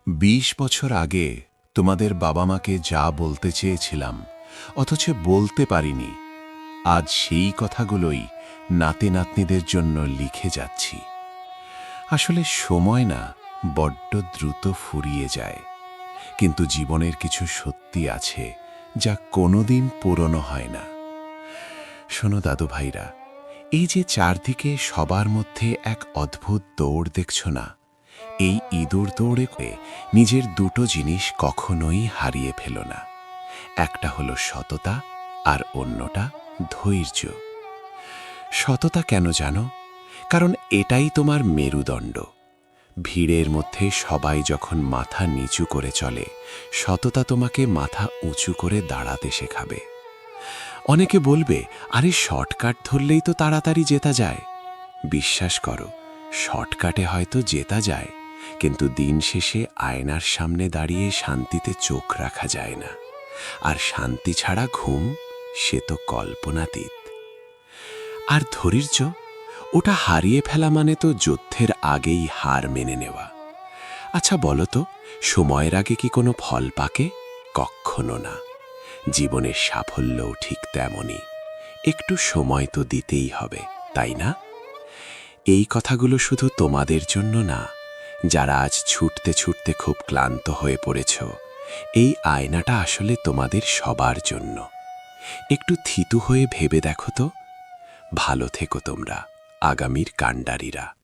20 বছর আগে তোমাদের বাবা মাকে যা বলতে চেয়েছিলাম অথচ বলতে পারিনি, আজ সেই কথাগুলোই নাতি নাতনিদের জন্য লিখে যাচ্ছি। আসলে সময় না বড্ড দ্রুত ফুরিয়ে যায়, কিন্তু জীবনের কিছু সত্যি আছে যা কোনোদিন পুরনো হয় না। শোনো দাদু ভাইরা, এই যে চারদিকে সবার মধ্যে এক অদ্ভুত দৌড় দেখছো না, এই ইঁদুর দৌড়ে করে নিজের দুটো জিনিস কখনোই হারিয়ে ফেলো না। একটা হলো সততা আর অন্যটা ধৈর্য। সততা কেন জানো? কারণ এটাই তোমার মেরুদণ্ড। ভিড়ের মধ্যে সবাই যখন মাথা নিচু করে চলে, সততা তোমাকে মাথা উঁচু করে দাঁড়াতে শেখাবে। অনেকে বলবে, আরে শর্টকাট ধরলেই তো তাড়াতাড়ি জেতা যায়। বিশ্বাস করো, শর্টকাটে হয়তো জেতা যায়, কিন্তু দিন শেষে আয়নার সামনে দাঁড়িয়ে শান্তিতে চোখ রাখা যায় না। আর শান্তি ছাড়া ঘুম, সে তো কল্পনাতীত। আর ধৈর্য, ওটা হারিয়ে ফেলা মানে তো যুদ্ধের আগেই হার মেনে নেওয়া। আচ্ছা বলো তো, সময়ের আগে কি কোনো ফল পাকে? কক্ষনো না। জীবনের সাফল্যও ঠিক তেমনই, একটু সময় তো দিতেই হবে, তাই না? এই কথাগুলো শুধু তোমাদের জন্য না, যারা আজ ছুটতে ছুটতে খুব ক্লান্ত হয়ে পড়েছ। এই আয়নাটা আসলে তোমাদের সবার জন্য। একটু থিতু হয়ে ভেবে দেখো তো। ভালো থেকো তোমরা, আগামীর কাণ্ডারীরা।